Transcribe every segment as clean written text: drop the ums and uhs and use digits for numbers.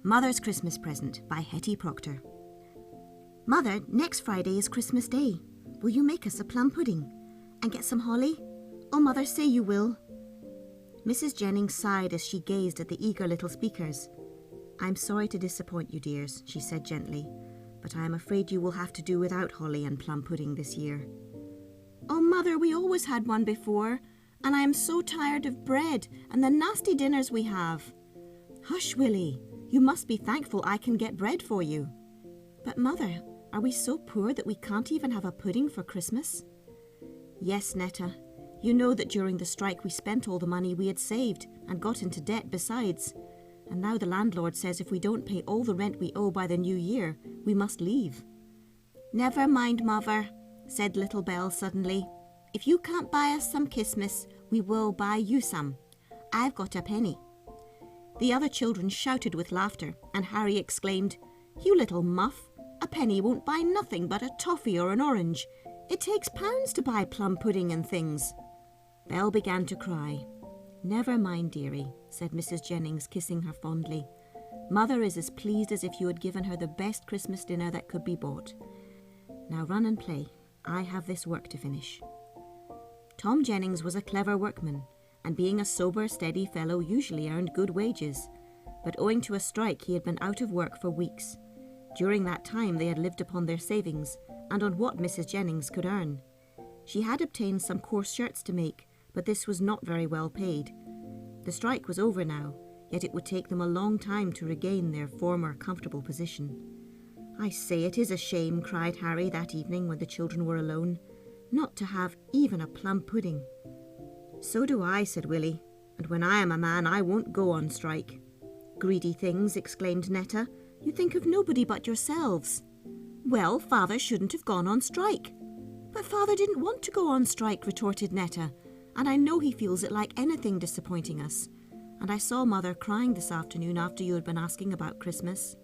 Mother's Christmas Present by Hetty Procter. Mother, next Friday is Christmas Day. Will you make us a plum pudding? And get some holly? Oh, Mother, say you will. Mrs. Jennings sighed as she gazed at the eager little speakers. I'm sorry to disappoint you, dears, she said gently, but I am afraid you will have to do without holly and plum pudding this year. Oh, Mother, we always had one before, and I am so tired of bread and the nasty dinners we have. Hush, Willie. You must be thankful I can get bread for you. But Mother, are we so poor that we can't even have a pudding for Christmas? Yes, Netta. You know that during the strike we spent all the money we had saved and got into debt besides. And now the landlord says if we don't pay all the rent we owe by the new year, we must leave. Never mind, Mother, said little Belle suddenly. If you can't buy us some Christmas, we will buy you some. I've got a penny. The other children shouted with laughter, and Harry exclaimed, You little muff, a penny won't buy nothing but a toffee or an orange. It takes pounds to buy plum pudding and things. Belle began to cry. Never mind, dearie, said Mrs. Jennings, kissing her fondly. Mother is as pleased as if you had given her the best Christmas dinner that could be bought. Now run and play. I have this work to finish. Tom Jennings was a clever workman, and being a sober, steady fellow usually earned good wages. But owing to a strike he had been out of work for weeks. During that time they had lived upon their savings, and on what Mrs. Jennings could earn. She had obtained some coarse shirts to make, but this was not very well paid. The strike was over now, yet it would take them a long time to regain their former comfortable position. I say, it is a shame, cried Harry that evening when the children were alone, not to have even a plum pudding. So do I, said Willie, and when I am a man I won't go on strike. Greedy things, exclaimed Netta. You think of nobody but yourselves. Well, Father shouldn't have gone on strike. But Father didn't want to go on strike, retorted Netta, and I know he feels it like anything disappointing us. And I saw Mother crying this afternoon after you had been asking about Christmas.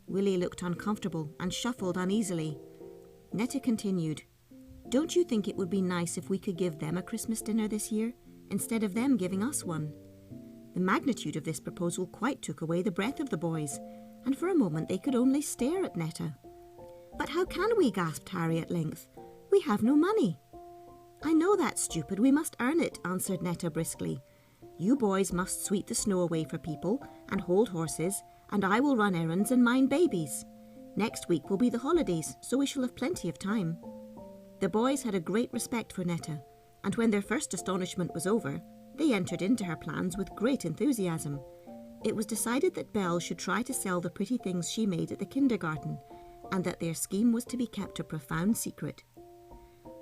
Willie looked uncomfortable and shuffled uneasily. Netta continued, Don't you think it would be nice if we could give them a Christmas dinner this year, instead of them giving us one? The magnitude of this proposal quite took away the breath of the boys, and for a moment they could only stare at Netta. But how can we, gasped Harry at length. We have no money. I know that's stupid, we must earn it, answered Netta briskly. You boys must sweep the snow away for people and hold horses, and I will run errands and mind babies. Next week will be the holidays, so we shall have plenty of time. The boys had a great respect for Netta, and when their first astonishment was over, they entered into her plans with great enthusiasm. It was decided that Belle should try to sell the pretty things she made at the kindergarten, and that their scheme was to be kept a profound secret.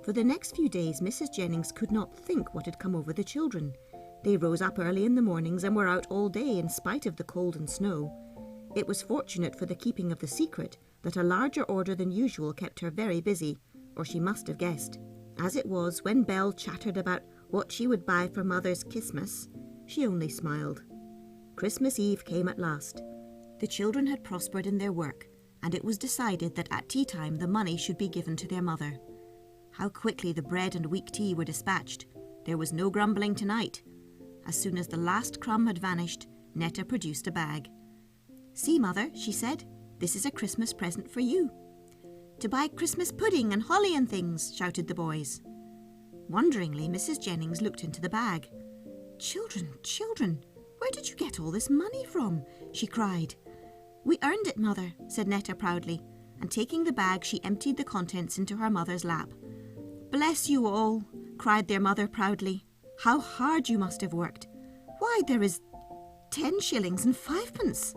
For the next few days Mrs. Jennings could not think what had come over the children. They rose up early in the mornings and were out all day in spite of the cold and snow. It was fortunate for the keeping of the secret that a larger order than usual kept her very busy, or she must have guessed. As it was, when Belle chattered about what she would buy for Mother's Christmas, she only smiled. Christmas Eve came at last. The children had prospered in their work, and it was decided that at tea time the money should be given to their mother. How quickly the bread and weak tea were dispatched. There was no grumbling tonight. As soon as the last crumb had vanished, Netta produced a bag. See, Mother, she said, this is a Christmas present for you. To buy Christmas pudding and holly and things, shouted the boys. Wonderingly, Mrs. Jennings looked into the bag. Children, children, where did you get all this money from? She cried. We earned it, Mother, said Netta proudly, and taking the bag she emptied the contents into her mother's lap. Bless you all, cried their mother proudly. How hard you must have worked. Why, there is 10 shillings and 5pence.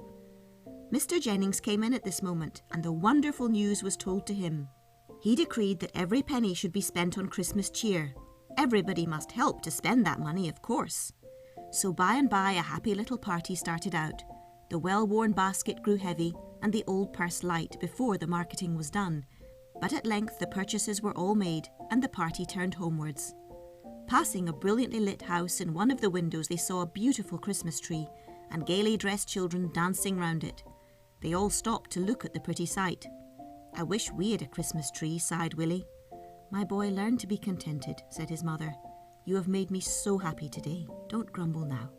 Mr. Jennings came in at this moment, and the wonderful news was told to him. He decreed that every penny should be spent on Christmas cheer. Everybody must help to spend that money, of course. So by and by a happy little party started out. The well-worn basket grew heavy, and the old purse light before the marketing was done. But at length the purchases were all made, and the party turned homewards. Passing a brilliantly lit house, in one of the windows they saw a beautiful Christmas tree, and gaily dressed children dancing round it. They all stopped to look at the pretty sight. I wish we had a Christmas tree, sighed Willie. My boy, learn to be contented, said his mother. You have made me so happy today. Don't grumble now.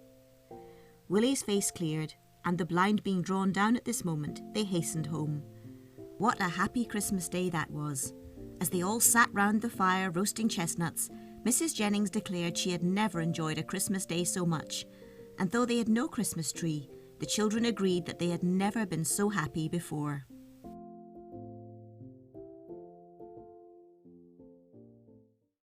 Willie's face cleared, and the blind being drawn down at this moment, they hastened home. What a happy Christmas day that was. As they all sat round the fire roasting chestnuts, Mrs. Jennings declared she had never enjoyed a Christmas day so much, and though they had no Christmas tree, the children agreed that they had never been so happy before.